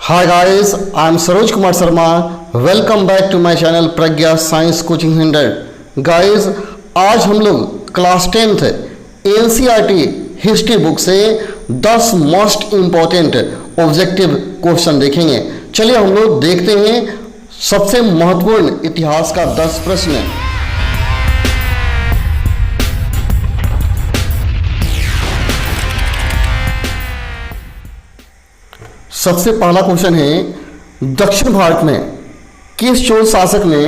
Hi guys, I am Saroj Kumar Sharma. Welcome back to my channel Pragya science coaching centre. Guys आज हम लोग class 10th NCERT history book से 10 most important objective question देखेंगे. चलिए हम लोग देखते हैं सबसे महत्वपूर्ण इतिहास का 10 प्रश्न. सबसे पहला क्वेश्चन है, दक्षिण भारत में किस चोल शासक ने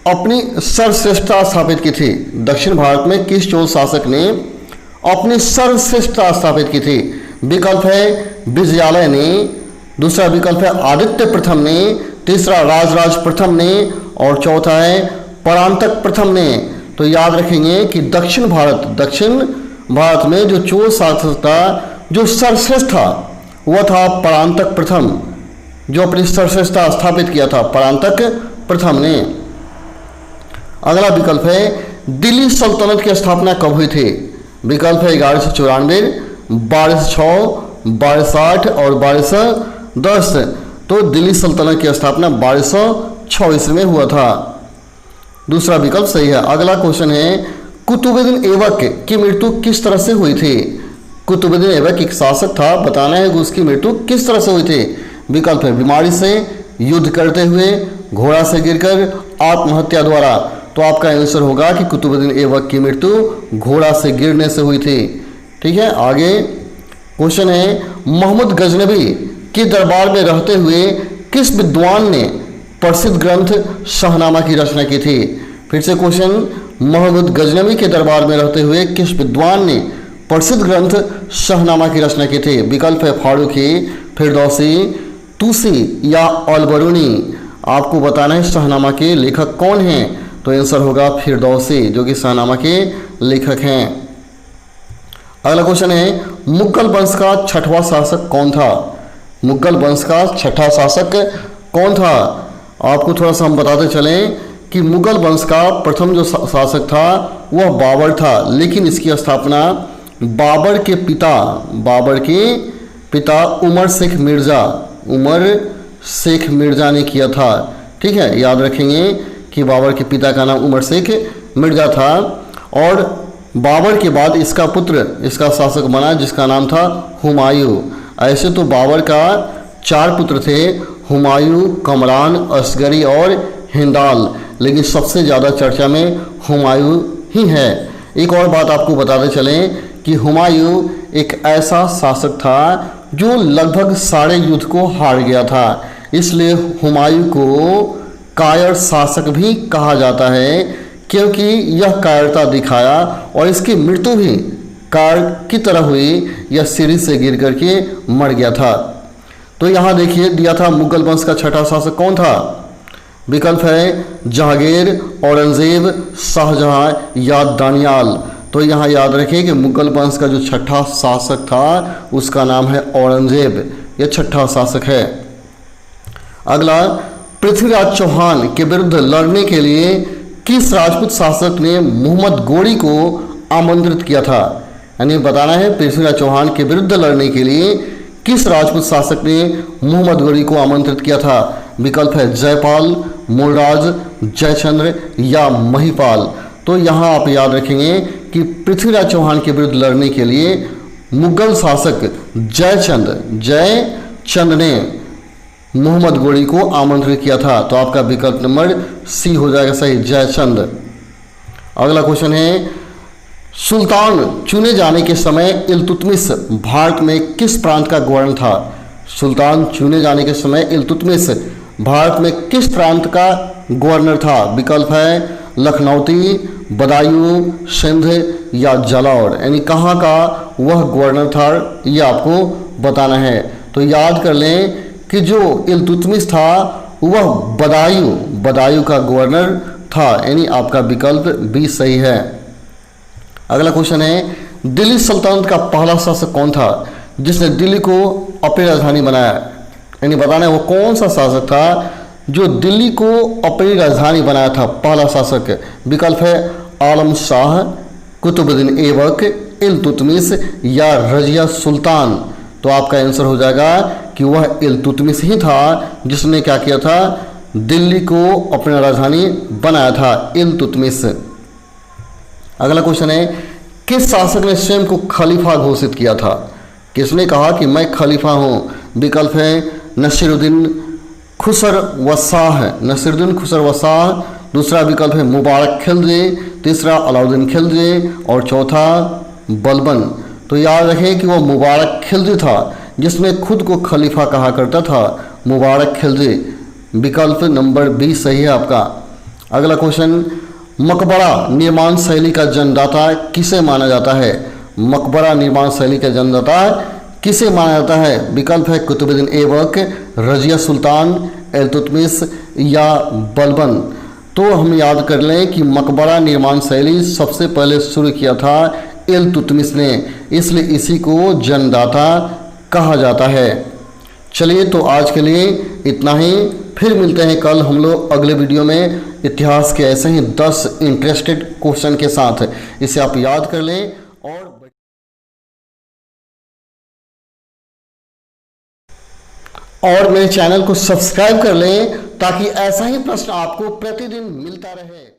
अपनी सर्वश्रेष्ठता स्थापित की थी? दक्षिण भारत में किस चोल शासक ने अपनी सर्वश्रेष्ठता स्थापित की थी? विकल्प है विजयालय ने, दूसरा विकल्प है आदित्य प्रथम ने, तीसरा राजराज प्रथम ने और चौथा है परांतक प्रथम ने. तो याद रखेंगे कि दक्षिण भारत में जो चोल शासक था जो सर्वश्रेष्ठ था वह था परांतक प्रथम, जो अपनी सर्वश्रेष्ठता स्थापित किया था परांतक प्रथम ने. अगला विकल्प है दिल्ली सल्तनत की स्थापना कब हुई थी? विकल्प है 1194, 1206, 1260 और 1210. तो दिल्ली सल्तनत की स्थापना 1206 ईस्वी में हुआ था. दूसरा विकल्प सही है. अगला क्वेश्चन है कुतुबुद्दीन ऐबक की मृत्यु किस तरह से हुई थी? कुतुबुद्दीन ऐबक एक शासक था, बताना है कि उसकी मृत्यु किस तरह से हुई थी. विकल्प है बीमारी से, युद्ध करते हुए, घोड़ा से गिरकर, आत्महत्या द्वारा. तो आपका आंसर होगा कि कुतुबुद्दीन ऐबक की मृत्यु घोड़ा से गिरने से हुई थी. ठीक है. आगे क्वेश्चन है मोहम्मद गजनबी के दरबार में रहते हुए किस विद्वान ने प्रसिद्ध ग्रंथ शाहनामा की रचना की थी? फिर से क्वेश्चन, मोहम्मद गजनबी के दरबार में रहते हुए किस विद्वान ने प्रसिद्ध ग्रंथ शाहनामा की रचना की थी? विकल्प है फारूकी, फिरदौसी, तुसी या अलबरूनी. आपको बताना है शाहनामा के लेखक कौन हैं. तो आंसर होगा फिरदौसी, जो कि शाहनामा के लेखक हैं. अगला क्वेश्चन है मुगल वंश का छठवां शासक कौन था? मुगल वंश का छठा शासक कौन था? आपको थोड़ा सा हम बताते चलें कि मुगल वंश का प्रथम जो शासक था वह बाबर था, लेकिन इसकी स्थापना बाबर के पिता उमर शेख मिर्जा ने किया था. ठीक है. याद रखेंगे कि बाबर के पिता का नाम उमर शेख मिर्जा था और बाबर के बाद इसका शासक बना जिसका नाम था हुमायूं. ऐसे तो बाबर का 4 पुत्र थे, हुमायूं, कमरान, असगरी और हिंदाल, लेकिन सबसे ज़्यादा चर्चा में हुमायूं ही है. एक और बात आपको बताते चलें कि हुमायूं एक ऐसा शासक था जो लगभग सारे युद्ध को हार गया था, इसलिए हुमायूं को कायर शासक भी कहा जाता है, क्योंकि यह कायरता दिखाया और इसकी मृत्यु भी कायर की तरह हुई, यह सीढ़ी से गिर करके मर गया था. तो यहाँ देखिए दिया था मुगल वंश का छठा शासक कौन था. विकल्प है जहांगीर, औरंगजेब, शाहजहां या दानियाल. तो यहाँ याद रखें कि मुगल वंश का जो छठा शासक था उसका नाम है औरंगजेब, यह छठा शासक है. अगला, पृथ्वीराज चौहान के विरुद्ध लड़ने के लिए किस राजपूत शासक ने मोहम्मद गोरी को आमंत्रित किया था? यानी बताना है पृथ्वीराज चौहान के विरुद्ध लड़ने के लिए किस राजपूत शासक ने मोहम्मद गोरी को आमंत्रित किया था? विकल्प है जयपाल, मूलराज, जयचंद्र या महिपाल. तो यहाँ आप याद रखेंगे कि पृथ्वीराज चौहान के विरुद्ध लड़ने के लिए मुगल शासक जयचंद ने मोहम्मद गोरी को आमंत्रित किया था. तो आपका विकल्प नंबर सी हो जाएगा सही, जयचंद. अगला क्वेश्चन है सुल्तान चुने जाने के समय इल्तुतमिश भारत में किस प्रांत का गवर्नर था? सुल्तान चुने जाने के समय इल्तुतमिश भारत में किस प्रांत का गवर्नर था? विकल्प है लखनौती, बदायूं, सिंध या जालौर. यानी कहाँ का वह गवर्नर था ये आपको बताना है. तो याद कर लें कि जो इल्तुतमिश था वह बदायूं का गवर्नर था, यानी आपका विकल्प बी सही है. अगला क्वेश्चन है दिल्ली सल्तनत का पहला शासक कौन था जिसने दिल्ली को अपनी राजधानी बनाया? यानी बताना है वो कौन सा शासक था जो दिल्ली को अपनी राजधानी बनाया था, पहला शासक. विकल्प है आलम शाह, कुतुबुद्दीन ऐबक, इल्तुतमिश या रजिया सुल्तान. तो आपका आंसर हो जाएगा कि वह इल्तुतमिश ही था जिसने क्या किया था, दिल्ली को अपनी राजधानी बनाया था, इल्तुतमिश। अगला क्वेश्चन है, किस शासक ने स्वयं को खलीफा घोषित किया था? किसने कहा कि मैं खलीफा हूँ? विकल्प है नसीरुद्दीन खुसरवशाह, नसीरुद्दीन खुसरवशाह। दूसरा विकल्प है मुबारक खिलजी, तीसरा अलाउद्दीन खिलजी और चौथा बलबन। तो याद रखें कि वो मुबारक खिलजी था जिसने खुद को खलीफा कहा करता था, मुबारक खिलजी। विकल्प नंबर 20 सही है आपका। अगला क्वेश्चन, मकबरा निर्माण शैली का जन्मदाता किसे माना जाता है? मकबरा निर्माण शैली का जन्मदाता किसे माना जाता है? विकल्प है कुतुबुद्दीन ऐबक, रजिया सुल्तान, इल्तुतमिश या बलबन। तो हम याद कर लें कि मकबरा निर्माण शैली सबसे पहले शुरू किया था इल्तुतमिश ने, इसलिए इसी को जन्मदाता कहा जाता है। चलिए तो आज के लिए इतना ही, फिर मिलते हैं कल हम लोग अगले वीडियो में इतिहास के ऐसे ही 10 इंटरेस्टेड क्वेश्चन के साथ। इसे आप याद कर लें और मेरे चैनल को सब्सक्राइब कर लें ताकि ऐसा ही प्रश्न आपको प्रतिदिन मिलता रहे।